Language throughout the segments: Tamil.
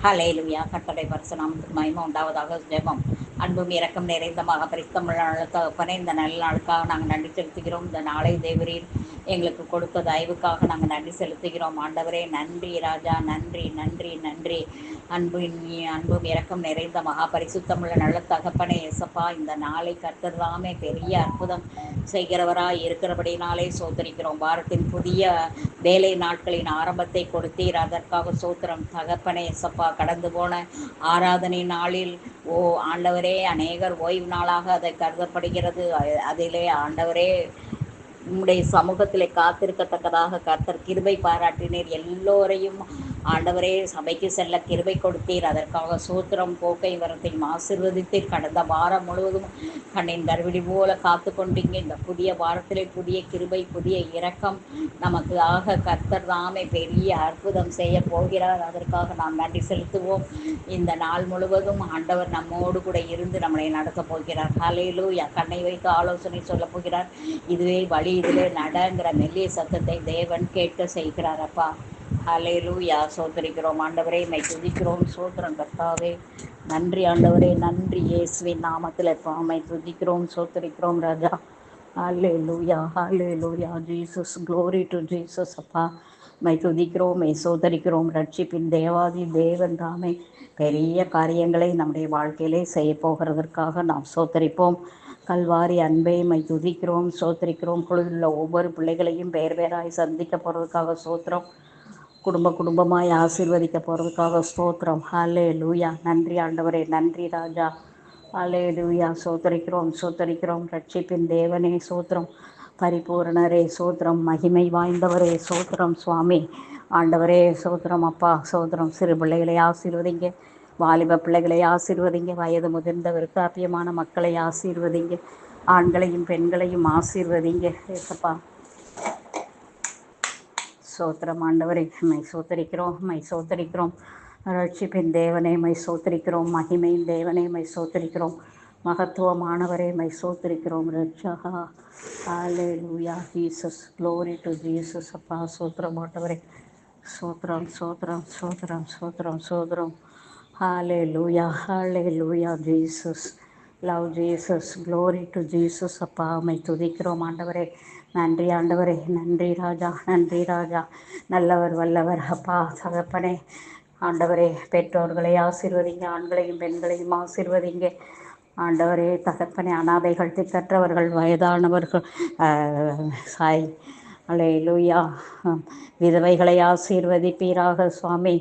ஹல்லேலூயா. கர்த்தருடைய பரிசு நாமத்துக்கு மகிமை உண்டாவதாக. ஜெபம். அன்பும் இரக்கம் நிறைந்த பரிசுத்தமுள்ள நல்ல தகப்பனே, இந்த நல்ல நாளுக்காக நாங்கள் நன்றி செலுத்துகிறோம். இந்த நாளை தேவரீர் எங்களுக்கு கொடுத்த தயவுக்காக நாங்கள் நன்றி செலுத்துகிறோம். ஆண்டவரே நன்றி ராஜா, நன்றி நன்றி நன்றி. அன்பும் இரக்கம் நிறைந்த பரிசுத்தமுள்ள நல்ல தகப்பனே எசப்பா, இந்த நாளை கர்த்தர் தாமே பெரிய அற்புதம் செய்கிறவராய் இருக்கிறபடினாலே சோதரிக்கிறோம். வாரத்தின் புதிய வேலை நாட்களின் ஆரம்பத்தை கொடுத்தீர், அதற்காக சோத்திரம் தகப்பனே எசப்பா. கடந்து போன ஆராதனை நாளில் ஆண்டவரே அநேகர் ஓய்வு நாளாக அதை கருதப்படுகிறது. அதிலே ஆண்டவரே உம்முடைய சமூகத்திலே காத்திருக்கத்தக்கதாக கர்த்தர் கிருபை பாராட்டினீர். எல்லோரையும் ஆண்டவரே சபைக்கு செல்ல கிருபை கொடுத்தீர், அதற்காக சூத்திரம். போக்கை வரத்தையும் ஆசீர்வதித்தீர். கடந்த வாரம் முழுவதும் கண்ணின் கருவிடி போல காத்து கொண்டீங்க. இந்த புதிய வாரத்திலே புதிய கிருபை, புதிய இரக்கம் நமக்கு ஆக கர்த்தர் தாமே பெரிய அற்புதம் செய்ய போகிறார். அதற்காக நாம் நன்றி செலுத்துவோம். இந்த நாள் முழுவதும் ஆண்டவர் நம்மோடு கூட இருந்து நம்மளை நடத்தப் போகிறார். ஹல்லேலூயா. கண்ணை வைத்து ஆலோசனை சொல்லப் போகிறார். இதுவே வழி, இதிலே நடங்கிற மெல்லிய சத்தத்தை தேவன் கேட்க செய்கிறார். அப்பா ஹல்லேலூயா. சோதரிக்கிறோம் ஆண்டவரே, மை துதிக்கிறோம். சோத்திரம் கர்த்தாவே, நன்றி ஆண்டவரே, நன்றி இயேசுவின் நாமத்தில் மை துதிக்கிறோம், சோதரிக்கிறோம் ராஜா. ஹல்லேலூயா, ஹல்லேலூயா. Jesus, glory to Jesus. அப்பா மை துதிக்கிறோம், மை சோதரிக்கிறோம். ரட்சிப்பின் தேவாதி தேவன் தாமே பெரிய காரியங்களை நம்முடைய வாழ்க்கையிலே செய்ய போகிறதற்காக நாம் சோதரிப்போம். கல்வாரி அன்பை மை துதிக்கிறோம், சோதரிக்கிறோம். குழுவில் ஒவ்வொரு பிள்ளைகளையும் பேர் பேராய் சந்திக்க போகிறதுக்காக சோத்திரம். குடும்பமாய் ஆசீர்வதிக்க போகிறதுக்காக ஸ்தோத்திரம். ஹல்லேலூயா. நன்றி ஆண்டவரே, நன்றி ராஜா. ஹல்லேலூயா. சோத்தரிக்கிறோம். ரட்சிப்பின் தேவனே சோத்திரம். பரிபூரணரே சோத்திரம். மகிமை வாய்ந்தவரே சோத்திரம். சுவாமி ஆண்டவரே சோத்திரம். அப்பா சோத்திரம். சிறு பிள்ளைகளை ஆசீர்வதிங்க, வாலிப பிள்ளைகளை ஆசீர்வதிங்க, வயது முதிர்ந்த விருத்தாப்பியமான மக்களை ஆசீர்வதிங்க, ஆண்களையும் பெண்களையும் ஆசீர்வதிங்க ஏசப்பா. சோத்திரம் ஆண்டவரை மை சோத்தரிக்கிறோம். ரட்சிப்பின் தேவனே மை சோத்தரிக்கிறோம். மகிமையின் தேவனே மை சோத்தரிக்கிறோம். மகத்துவமானவரே மை சோத்தரிக்கிறோம். ரட்சகா ஹல்லேலூயா. Jesus, glory to Jesus. அப்பா சோத்திரம் ஆண்டவரே. சோத்திரம். ஹல்லேலூயா. Jesus, love Jesus, glory to Jesus. அப்பா மை துதிக்கிறோம் ஆண்டவரே. நன்றி ஆண்டவரே, நன்றி ராஜா. நல்லவர் வல்லவர். அப்பா தகப்பனே ஆண்டவரே, பெற்றோர்களை ஆசீர்வதிங்க, ஆண்களையும் பெண்களையும் ஆசீர்வதிங்க ஆண்டவரே. தகப்பனே, அனாதைகள், திக்கற்றவர்கள், வயதானவர்கள், அல்லேலூயா, விதவைகளை ஆசீர்வதிப்பீராக சுவாமி.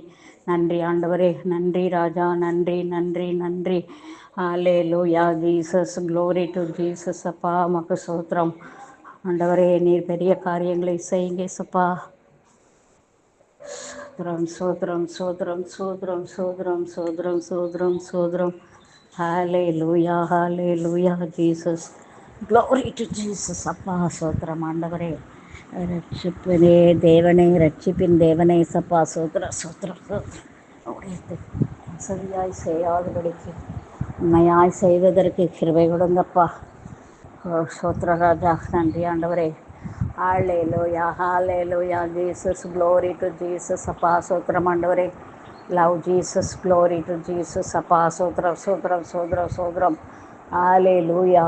நன்றி ஆண்டவரே, நன்றி ராஜா, நன்றி. அல்லேலூயா. Jesus, glory to Jesus. அப்பா மக்கு சோத்திரம் ஆண்டவரே. நீர் பெரிய காரியங்களை செய்யுங்க சப்பா. சோத்ரம். ஹல்லேலூயா. Jesus, glory to Jesus. அப்பா சோத்திரம் ஆண்டவரே. ரட்சிப்பினே தேவனே, ரட்சிப்பின் தேவனே சப்பா. சோத்திரம். வசதியாய் செய்யாதபடிக்கு உண்மையாய் செய்வதற்கு கிருபை கொடுங்கப்பா. சோத்ரராஜா. நன்றி ஆண்டவரே. ஹல்லேலூயா. Jesus, glory to Jesus. அப்பா சோத்திரம் ஆண்டவரே. Love Jesus, glory to Jesus. அப்பா சோத்திரம். ஹல்லேலூயா.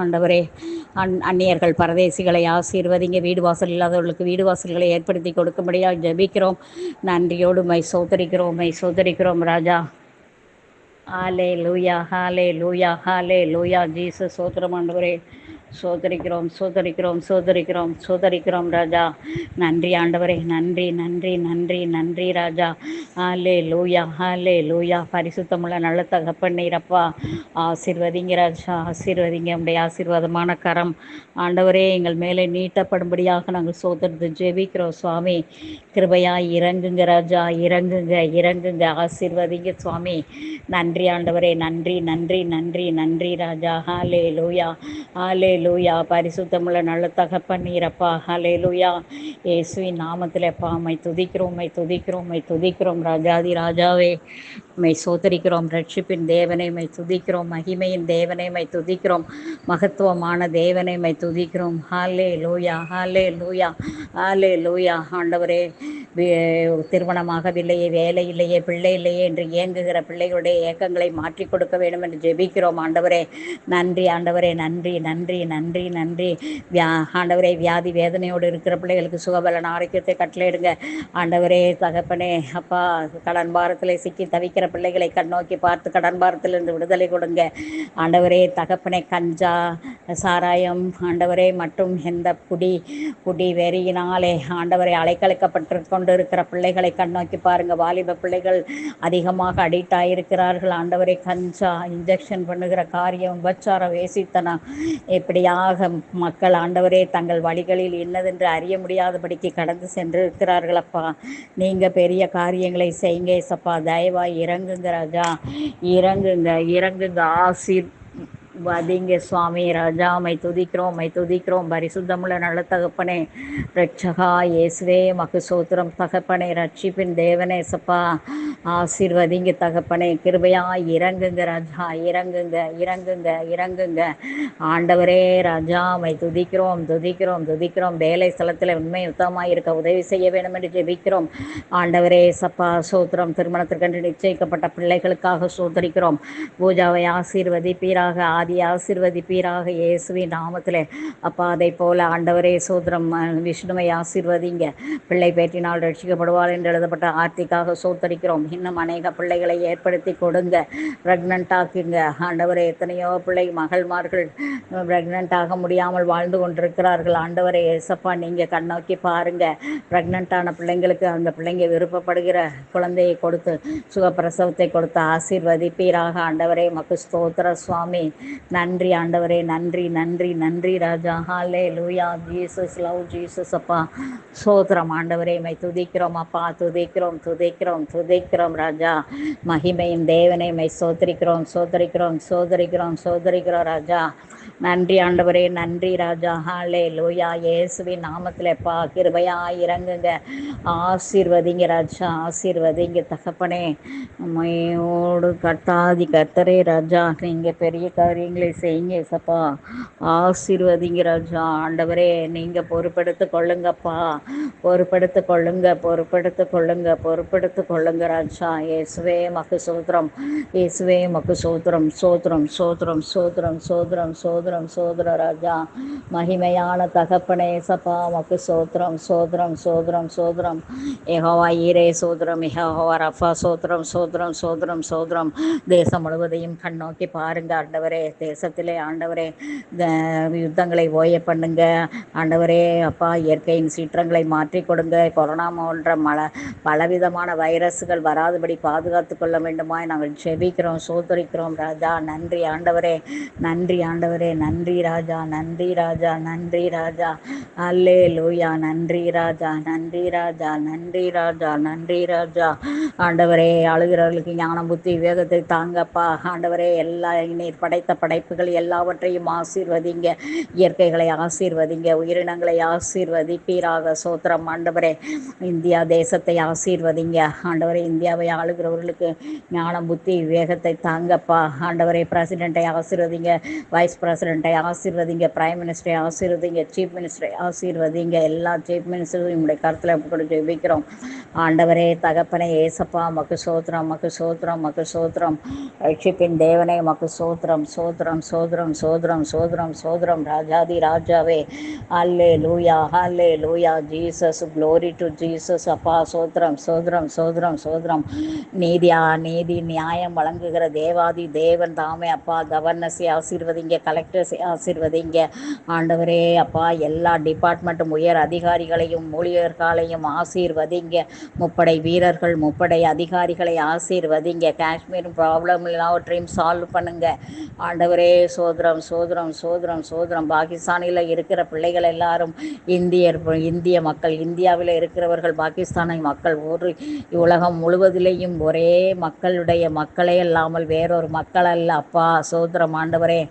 ஆண்டவரே. அந்நியர்கள், பரதேசிகளை ஆசீர்வதிங்க. வீடு வாசல் இல்லாதவர்களுக்கு வீடு வாசல்களை ஏற்படுத்தி கொடுக்கும்படியாக ஜெபிக்கிறோம். நன்றியோடு மை சோதரிக்கிறோம் ராஜா. ஹல்லேலூயா. ஜீசஸ், சோத்திரம் ஆண்டவரே. சோதரிக்கிறோம் ராஜா. நன்றி ஆண்டவரே. நன்றி ராஜா. ஹல்லேலூயா. பரிசுத்தமுள்ள நல்ல தகப்பன்னீரப்பா. ஆசீர்வதிங்க ராஜா, ஆசீர்வதிங்க. உடைய ஆசீர்வாதமான கரம் ஆண்டவரே எங்கள் மேலே நீட்டப்படும்படியாக நாங்கள் சோதரித்து ஜெபிக்கிறோம் சுவாமி. கிருபையாய் இறங்குங்க ராஜா, இறங்குங்க. ஆசீர்வதிங்க சுவாமி. நன்றி ஆண்டவரே. நன்றி ராஜா. ஹல்லேலூயா. லூயா. பரிசுத்தமுள்ள நல்ல தகப்பன்னீரப்பா. ஹலே லூயா. இயேசுவின் நாமத்தில் அப்பா உம்மை துதிக்கிறோம், உம்மை துதிக்கிறோம், உம்மை துதிக்கிறோம். ராஜாதி ராஜாவே உம்மை சோதரிக்கிறோம். ரட்சிப்பின் தேவனை உம்மை துதிக்கிறோம். மகிமையின் தேவனை உம்மை துதிக்கிறோம். மகத்துவமான தேவனை உம்மை துதிக்கிறோம். ஹலே லூயா, ஹலே லூயா, ஹலே லூயா. ஆண்டவரே, திருமணமாகவில்லையே, வேலை இல்லையே, பிள்ளை இல்லையே என்று இயங்குகிற பிள்ளைகளுடைய ஏக்கங்களை மாற்றிக் கொடுக்க வேண்டும் என்று ஜெபிக்கிறோம். ஆண்டவரே நன்றி, ஆண்டவரே நன்றி, நன்றி, நன்றி, நன்றி. ஆண்டவரே, வியாதி வேதனையோடு இருக்கிற பிள்ளைகளுக்கு சுகபலன் ஆரோக்கியத்தை கட்டளையிடுங்க. ஆண்டவரே தகப்பனே அப்பா, கடன் பாரத்தில் சிக்கி தவிக்கிற பிள்ளைகளை கண்ணோக்கி பார்த்து கடன் பாரத்திலிருந்து விடுதலை கொடுங்க. ஆண்டவரே தகப்பனே, கஞ்சா, சாராயம் ஆண்டவரே மற்றும் எந்த குடி வெறியினாலே ஆண்டவரை அலைக்கழிக்கப்பட்டு கொண்டு இருக்கிற பிள்ளைகளை கண்ணோக்கி பாருங்க. வாலிப பிள்ளைகள் அதிகமாக அடிக்ட் ஆகியிருக்கிறார்கள். ஆண்டவரை கஞ்சா இன்ஜெக்ஷன் பண்ணுகிற காரியம், உபச்சாரம், வேசித்தனம், இப்படியாக மக்கள் ஆண்டவரே தங்கள் வழிகளில் இன்னதென்று அறிய முடியாதபடிக்கு கடந்து சென்றிருக்கிறார்கள். அப்பா, நீங்கள் பெரிய காரியங்களை செய்யுங்க ஏசப்பா. தயவாய் இறங்குங்க ராஜா, இறங்குங்க, இறங்குங்க. வதிங்க சுவாமி. ராஜா உம்மை துதிக்கிறோம், உம்மை துதிக்கிறோம். பரிசுத்தமுள்ள நல்ல தகப்பனே, ரட்சகா இயேசுவே மக்கு சோத்திரம். தகப்பனே, ரட்சிப்பின் தேவனே சப்பா, ஆசீர்வதிங்க தகப்பனே. கிருபையாய் இறங்குங்க ராஜா, இறங்குங்க, இறங்குங்க, இறங்குங்க. ஆண்டவரே ராஜா உம்மை துதிக்கிறோம், துதிக்கிறோம், துதிக்கிறோம். வேலை ஸ்தலத்தில் உண்மை யுத்தமாக இருக்க உதவி செய்ய வேண்டும் என்று ஜெபிக்கிறோம். ஆண்டவரே சப்பா சோத்திரம். திருமணத்திற்கென்று நிச்சயிக்கப்பட்ட பிள்ளைகளுக்காக சோதரிக்கிறோம். பூஜாவை ஆசீர்வதிப்பீராக, ஆதி ஆசீர்வதிப்பீராக இயேசுவின் நாமத்திலே அப்பா. அதை போல ஆண்டவரே சோத்திரம். விஷ்ணுவை ஆசீர்வதிங்க. பிள்ளை பேற்றினால் ரட்சிக்கப்படுவாள் என்று எழுதப்பட்ட ஆர்த்திக்காக சோத்தரிக்கிறோம். இன்னும் அநேக பிள்ளைகளை ஏற்படுத்தி கொடுங்க. ப்ரெக்னென்ட் ஆக்குங்க ஆண்டவரே. எத்தனையோ மகள்மார்கள் ப்ரெக்னென்ட் ஆக முடியாமல் வாழ்ந்து கொண்டிருக்கிறார்கள். ஆண்டவரே ஏசப்பா, நீங்கள் கண்ணோக்கி பாருங்க. ப்ரெக்னென்ட்டான பிள்ளைங்களுக்கு அந்த பிள்ளைங்க விருப்பப்படுகிற குழந்தையை கொடுத்து சுகப்பிரசவத்தை கொடுத்து ஆசீர்வதிப்பீராக. ஆண்டவரே மக்கு ஸ்தோத்திர சுவாமி. நன்றி ஆண்டவரே, நன்றி, நன்றி, நன்றி ராஜா. ஹாலே லூயா. ஜீசஸ், லவ் ஜீசஸ் அப்பா. சோத்திரம் ஆண்டவரே, மை துதிக்கிறோம் அப்பா, துதிக்கிறோம், துதிக்கிறோம், துதிக்கிறோம் ராஜா. மகிமையின் தேவனை மை சோதரிக்கிறோம், சோதரிக்கிறோம், சோதரிக்கிறோம், சோதரிக்கிறோம் ராஜா. நன்றி ஆண்டவரே, நன்றி ராஜா. ஹாலே லூயா. இயேசுவின் நாமத்தில் அப்பா கிருபையாய் இறங்குங்க. ஆசீர்வதிங்க ராஜா, ஆசீர்வதிங்க தகப்பனே. உம்மையோடு கர்த்தரே ராஜா, நீங்கள் பெரிய காரியங்களை செய்யுங்க சப்பா. ஆசீர்வதிங்க ராஜா. ஆண்டவரே, நீங்கள் பொறுப்பெடுத்து கொள்ளுங்கப்பா, பொறுப்பெடுத்து கொள்ளுங்க, பொறுப்பெடுத்து கொள்ளுங்க, பொறுப்பெடுத்து கொள்ளுங்க ராஜா. இயேசுவே மக்கு சோத்திரம், இயேசுவே மக்கு சோத்திரம், சோத்திரம், சோத்திரம், சோத்திரம், சோத்திரம், சோத்திரம், சோதர ராஜா. மகிமையான தகப்பனே சப்பா மக்கு சோத்திரம், சோத்திரம், சோத்திரம், சோத்திரம். யெகோவா ஈரே சோத்திரம், யெகோவா ரஃபா சோத்திரம், சோத்திரம், சோத்திரம், சோத்திரம். தேசம் முழுவதையும் கண்ணோக்கி பாருங்க ஆண்டவரே. தேசத்திலே ஆண்டவரே யுத்தங்களை ஓய பண்ணுங்க ஆண்டவரே அப்பா. இயற்கையின் சீற்றங்களை மாற்றி கொடுங்க. கொரோனா போன்ற பலவிதமான வைரஸ்கள் வராதபடி பாதுகாத்து கொள்ள வேண்டுமாய் நாங்கள் செபிக்கிறோம், சோதரிக்கிறோம் ராஜா. நன்றி ஆண்டவரே, நன்றி ஆண்டவரே, நன்றி ராஜா, நன்றி ராஜா, நன்றி ராஜா. அல்லே லூயா. நன்றி ராஜா, நன்றி ராஜா, நன்றி ராஜா, நன்றி ராஜா. ஆண்டவரே, அழுகிறவர்களுக்கு ஞானம் புத்தி விவேகத்தை தாங்கப்பா. ஆண்டவரே, எல்லா நீர் படைத்த படைப்புகள் எல்லாவற்றையும் ஆசீர்வதிங்க. இயற்கைகளை ஆசீர்வதிங்க, உயிரினங்களை ஆசீர்வதிப்பீராக. சோத்திரம் ஆண்டவரே. இந்தியா தேசத்தை ஆசீர்வதிங்க ஆண்டவரே. இந்தியாவை ஆளுகிறவர்களுக்கு ஞானம் புத்தி விவேகத்தை தாங்கப்பா. ஆண்டவரே, பிரசிடெண்ட்டை ஆசீர்வதிங்க, வைஸ் பிரசிடெண்ட்டை ஆசீர்வதிங்க, பிரைம் மினிஸ்டரை ஆசீர்வதிங்க, சீஃப் மினிஸ்டரை ஆசீர்வதிங்க. எல்லா சீஃப் மினிஸ்டரும் நம்முடைய கருத்தில் ஜெபிக்கிறோம் ஆண்டவரே. தகப்பனை ஏசப்பா மக்கு சோத்திரம், மக்கு சோத்திரம், மக்கு சோத்திரம். ரட்சிப்பின் தேவனை மக்கு சோத்திரம், சோத்திரம், சோத்திரம், சோத்திரம், சோத்திரம், சோத்திரம். ராஜாதி ராஜாவே. அல்லே லூயா, அல்லே லூயா. ஜீசஸ், க்ளோரி டு ஜீசஸ் அப்பா. சோத்திரம், சோத்திரம், சோத்திரம், சோத்திரம். நீதி நியாயம் வழங்குகிற தேவாதி தேவன் தாமே அப்பா. கவர்னர்ஸை ஆசீர்வதிங்க, கலெக்டர்ஸை ஆசீர்வதிங்க ஆண்டவரே அப்பா. எல்லா டிபார்ட்மெண்ட்டும் உயர் அதிகாரிகளையும் ஊழியர்களையும் ஆசீர்வதிங்க. முப்படை வீரர்கள், முப்படை அதிகாரிகளை ஆசீர்வதிங்க. காஷ்மீர் ப்ராப்ளம் எல்லாவற்றையும் சால்வ் பண்ணுங்க ஆண்டவரே. சோதரம், சோதரம், சோதரம், சோதரம். பாகிஸ்தானில் இருக்கிற பிள்ளைகள் எல்லாரும் இந்திய மக்கள், இந்தியாவில் இருக்கிறவர்கள் பாகிஸ்தானை மக்கள், ஒரு உலகம் முழுவதிலேயும் ஒரே மக்களுடைய மக்களே இல்லாமல் வேறொரு மக்கள் அல்ல அப்பா. சோதரம் ஆண்டவரே.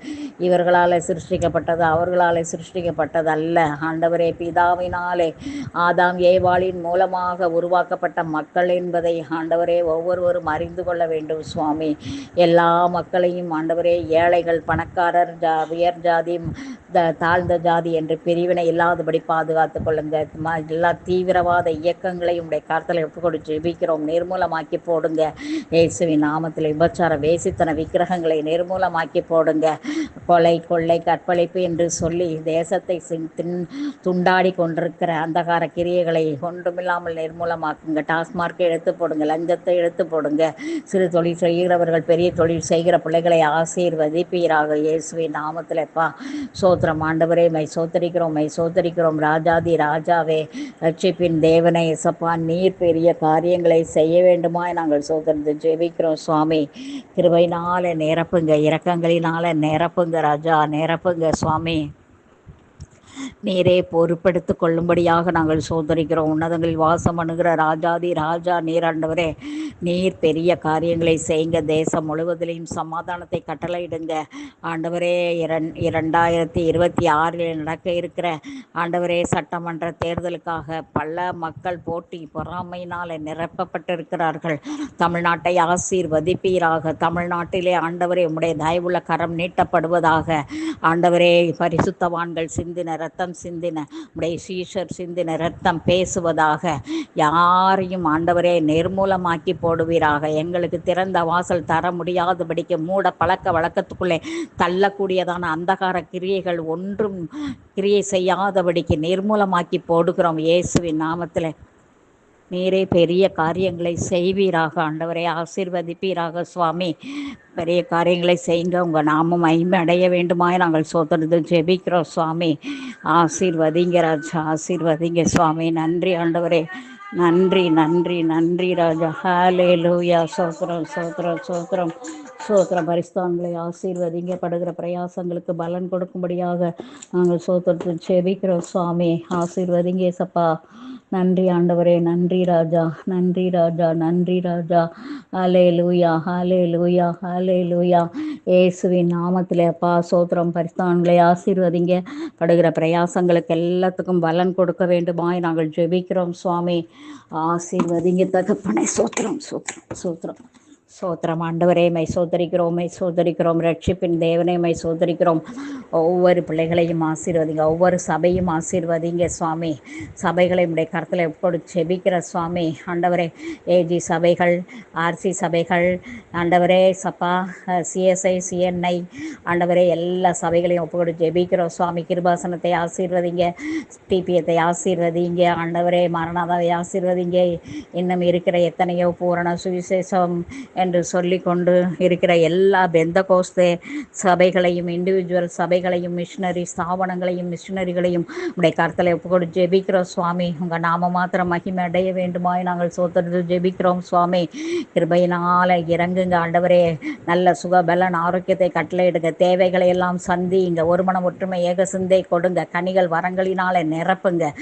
இவர்களால் சிருஷ்டிக்கப்பட்டது, அவர்களால் சிருஷ்டிக்கப்பட்டது அல்ல. ஆண்டவரே, பிதாவினாலே ஆதாம் ஏவாளின் மூலமாக உருவாக்கப்பட்ட மக்கள் என்பதை ஆண்டவரே ஒவ்வொருவரும் அறிந்து கொள்ள வேண்டும் சுவாமி. எல்லா மக்களையும் ஆண்டவரே, ஏழைகள், பணக்காரர், உயர் ஜாதி, தாழ்ந்த ஜாதி என்று பிரிவினை இல்லாதபடி பாதுகாத்து கொள்ளுங்க. எல்லா தீவிரவாத இயக்கங்களையும் உடைய கருத்தில் ஒப்புக்கொடு ஜெபிக்கிறோம். நிர்மூலமாக்கி போடுங்க இயேசுவின் நாமத்தில். விபச்சார வேசித்தன விக்கிரகங்களை நிர்மூலமாக்கி போடுங்க. கொலை, கொள்ளை, கற்பழிப்பு என்று சொல்லி தேசத்தை துண்டாடி கொண்டிருக்கிற அந்தகார கிரியைகளை ஒன்றுமில்லாமல் நிர்மூலமாக்குங்க. டாஸ்மார்க்கை எடுத்து போடுங்க, லஞ்சத்தை எடுத்து போடுங்க. சிறு தொழில் செய்கிறவர்கள் பெரிய தொழில் செய்கிற பிள்ளைகளை ஆசீர்வதிப்பீராக இயேசுவின் நாமத்திலப்பா. சோத்திரம் ஆண்டவரே, மை சோத்தரிக்கிறோம், மை சோத்தரிக்கிறோம். ராஜாதி ராஜாவே, ரட்சிப்பின் தேவனை இயேசப்பா, நீர் பெரிய காரியங்களை செய்ய வேண்டுமாய் நாங்கள் சோதரித்து ஜெபிக்கிறோம் சுவாமி. கிருபையினால நிரப்புங்க, இரக்கங்களினால நிரப்புங்க ராஜா, நிரப்புங்க சுவாமி. நீரே பொறுப்பெடுத்து கொள்ளும்படியாக நாங்கள் சோதரிக்கிறோம். உன்னதங்களில் வாசம் அணுகிற ராஜாதி ராஜா நீர் ஆண்டவரே, நீர் பெரிய காரியங்களை செய்யுங்க. தேசம் முழுவதிலையும் சமாதானத்தை கட்டளையிடுங்க ஆண்டவரே. 2026 நடக்க இருக்கிற ஆண்டவரே சட்டமன்ற தேர்தலுக்காக பல மக்கள் போட்டி பொறாமையினால் நிரப்பப்பட்டிருக்கிறார்கள். தமிழ்நாட்டை ஆசீர்வதிப்பீராக. தமிழ்நாட்டிலே ஆண்டவரே உம்முடைய தயவுள்ள கரம் நீட்டப்படுவதாக. ஆண்டவரே, பரிசுத்தவான்கள் சிந்தின ரத்தம் சிந்தின உடைய சீஷர் சிந்தின ரத்தம் பேசுவதாக. யாரையும் ஆண்டவரே நிர்மூலமாக்கி போடுவீராக. எங்களுக்கு திறந்த வாசல் தர முடியாதபடிக்கு மூட பழக்க வழக்கத்துக்குள்ளே தள்ளக்கூடியதான அந்தகார கிரியைகள் ஒன்றும் கிரியை செய்யாதபடிக்கு நிர்மூலமாக்கி போடுகிறோம் இயேசுவின் நாமத்தில். நீரே பெரிய காரியங்களை செய்வீராக ஆண்டவரை, ஆசீர்வதிப்பீராக சுவாமி. பெரிய காரியங்களை செய்யுங்க. உங்கள் நாமம் மகிமை அடைய வேண்டுமாய் நாங்கள் சோதனை ஜெபிக்கிறோம் சுவாமி. ஆசீர்வதிங்க ராஜா, ஆசீர்வதிங்க சுவாமி. நன்றி ஆண்டவரே, நன்றி நன்றி நன்றி ராஜா. ஹல்லேலூயா. சோத்திரம் சோத்திரம் சோத்திரம் சோத்திரம். பரிசுத்தவான்களை ஆசீர்வதிங்க. படுகிற பிரயாசங்களுக்கு பலன் கொடுக்கும்படியாக நாங்கள் சோத்திரத்தை ஜெபிக்கிறோம் சுவாமி. ஆசீர்வதிங்க ஏசப்பா. நன்றி ஆண்டவரே, நன்றி ராஜா, நன்றி ராஜா, நன்றி ராஜா. ஹல்லேலூயா, ஹல்லேலூயா, ஹல்லேலூயா. இயேசுவின் நாமத்திலே அப்பா சோத்திரம். பரிசுத்தவான்களை ஆசீர்வதிங்க. படுகிற பிரயாசங்களுக்கு எல்லாத்துக்கும் பலன் கொடுக்க வேண்டுமாய் நாங்கள் ஜெபிக்கிறோம் சுவாமி. ஆசீர்வதிங்க தகப்பனே. சோத்திரம் சோத்திரம் சோத்திரம் சோத்திரம் ஆண்டவரே, மை சோதரிக்கிறோம், மை சோதரிக்கிறோம். ரட்சிப்பின் தேவனை மை சோதரிக்கிறோம். ஒவ்வொரு பிள்ளைகளையும் ஆசீர்வதிங்க, ஒவ்வொரு சபையும் ஆசீர்வதிங்க சுவாமி. சபைகளை உடைய கருத்தில் எப்போது செபிக்கிற சுவாமி. ஆண்டவரே, ஏஜி சபைகள், ஆர்சி சபைகள், ஆண்டவரே சப்பா, சிஎஸ்ஐ, சிஎன்ஐ, ஆண்டவரே எல்லா சபைகளையும் ஒப்புக்கொடு ஜெபிக்கிறோம் சுவாமி. கிருபாசனத்தை ஆசீர்வதிங்க, டிபிஎத்தை ஆசீர்வதிங்க ஆண்டவரே. மரணாதாவை ஆசீர்வதிங்க. இன்னும் இருக்கிற எத்தனையோ பூரண சுவிசேஷம் என்று சொல்லி கொண்டு இருக்கிற எல்லா பெந்தகோஸ்தே சபைகளையும், இண்டிவிஜுவல் சபைகளையும், மிஷினரி ஸ்தாபனங்களையும், மிஷினரிகளையும் உடைய கருத்தில் ஒப்புக்கொடு ஜெபிக்கிறோம் சுவாமி. உங்கள் நாம மாத்திரம் மகிமை அடைய வேண்டுமாய் நாங்கள் சோதனை ஜெபிக்கிறோம் சுவாமி. கிருபையினால இறங்குங்க ஆண்டவரே. நல்ல சுகபலன் ஆரோக்கியத்தை கட்டளையிடுங்க. தேவைகளை எல்லாம் சந்திங்க. ஒரு மனம் ஒற்றுமை ஏக சிந்தை கொடுங்க. கனிகள் வரங்களினாலே நிரப்புங்க,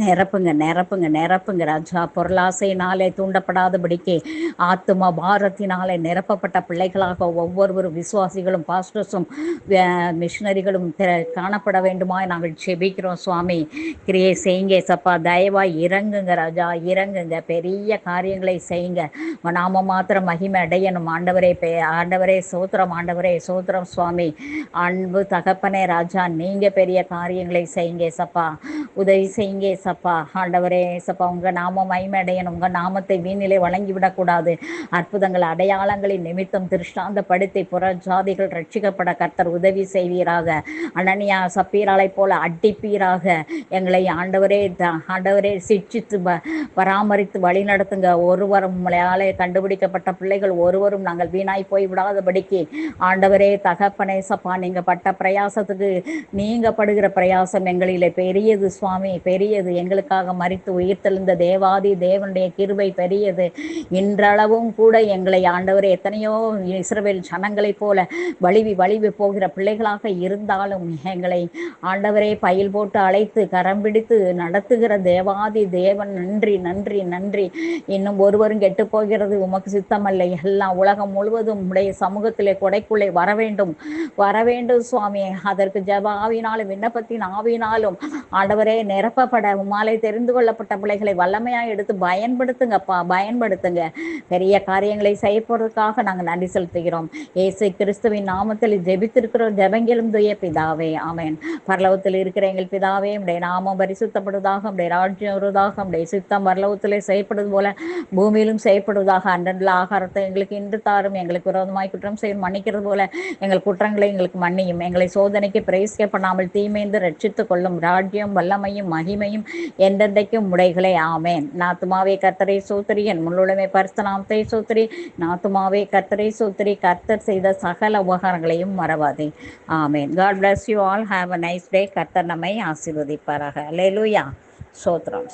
நிரப்புங்க, நிரப்புங்க, நிரப்புங்க ராஜா. பொருளாசையினாலே தூண்டப்படாதபடிக்கு ஆத்தும பாரத்தினாலே நிரப்பப்பட்ட பிள்ளைகளாக ஒவ்வொருவரும் விசுவாசிகளும் பாஸ்டர்ஸும் மிஷினரிகளும் காணப்பட வேண்டுமாய் நாங்கள் ஜெபிக்கிறோம் சுவாமி. கிரியை செய்யுங்க சப்பா. தயவாய் இறங்குங்க ராஜா, இறங்குங்க. பெரிய காரியங்களை செய்யுங்க. நாம மாத்திரம் மகிமை அடையணும் ஆண்டவரே. ஆண்டவரே சோத்திரம், ஆண்டவரே சோத்திரம் சுவாமி. அன்பு தகப்பனே ராஜா, நீங்க பெரிய காரியங்களை செய்யுங்க சப்பா. உதவி செய்யுங்க சப்பா. ஆண்டவரே சப்பா, உங்க நாமம் மகிமை அடையணும். உங்க நாமத்தை வீணிலே வழங்கிவிடக்கூடாது. அற்புதங்கள் அடையாளங்களின் நிமித்தம் திருஷ்டாந்தப்படுத்தி புற ஜாதிகள் ரட்சிக்கப்பட கர்த்தர் உதவி செய்வீராக. அனனியா சப்பீராலை போல அடிப்பீராக. எங்களை ஆண்டவரே ஆண்டவரே சிட்சித்து பராமரித்து வழி நடத்துங்க. ஒருவரும் உங்களாலே கண்டுபிடிக்கப்பட்ட பிள்ளைகள் ஒருவரும் நாங்கள் வீணாய் போய் விடாதபடிக்கு ஆண்டவரே தகப்பனே சப்பா, நீங்க பட்ட பிரயாசத்துக்கு நீங்க படுகிற பிரயாசம் எங்களிலே பெரியது சுவாமி, பெரியது. எங்களுக்காக மரித்து உயிர்த்தெழுந்த தேவாதி தேவனுடைய கிருபை பெரியது. இன்றளவும் கூட எங்களை ஆண்டவரே எத்தனையோ இஸ்ரவேல் ஜனங்களைப் போல வலிவி போகிற பிள்ளைகளாக இருந்தாலும் எங்களை ஆண்டவரே பயில் போட்டு அழைத்து கரம் பிடித்து நடத்துகிற தேவாதி தேவன், நன்றி நன்றி நன்றி. இன்னும் ஒருவரும் கெட்டு போகிறது உமக்கு சித்தமல்ல. எல்லாம் உலகம் முழுவதும் உடைய சமூகத்திலே கொடைக்குள்ளே வர வேண்டும் சுவாமி. அதற்கு ஜெப ஆவினாலும் விண்ணப்பத்தின் ஆவினாலும் ஆண்டவரே நிரப்பப்பட உம்மாலே தெரிந்து கொள்ளப்பட்ட பிள்ளைகளை வல்லமையாக எடுத்து பயன்படுத்துங்க. பெரிய காரியங்களை செய்யப்படுவதற்காக நாங்கள் நன்றி செலுத்துகிறோம். இயேசு கிறிஸ்துவின் நாமத்தில் ஜெபித்திருக்கிறோம் ஜெபங்களும் தூய பிதாவே, ஆமென். பரலோகத்தில் இருக்கிற எங்கள் பிதாவே, உடைய நாமம் பரிசுத்தப்படுவதாக, உடைய ராஜ்யம் வருவதாக, உடைய சித்தம் பரலோகத்திலே செய்யப்படுவது போல பூமியிலும் செய்யப்படுவதாக. அன்றன்றுள்ள ஆகாரத்தை எங்களுக்கு இன்று தாரும். எங்களுக்கு விரோதமாய் குற்றம் செய்யும் மன்னிக்கிறது போல எங்கள் குற்றங்களை எங்களுக்கு மன்னியும். எங்களை சோதனைக்கு பிரவேசிக்கப்படாமல் தீமைந்து ரட்சித்துக் கொள்ளும். ராஜ்யம் வல்லமையும் மகிமையும் என்றென்றைக்கும் உடைகளே, ஆமென். நாத்துமாவே கர்த்தரை சோத்திரி, என் முள்ளுடைமை பரிசுத்த நாமத்தை சோத்திரி. நாத்துமாவே கர்த்தரை சோத்திரி, கர்த்தர் செய்த சகல உபகாரங்களையும் மறவாதே, ஆமென். God bless you all. Have a nice day. கர்த்தர் நம்மை ஆசீர்வதிப்பாராக. அல்லேலூயா. சோத்ரம்.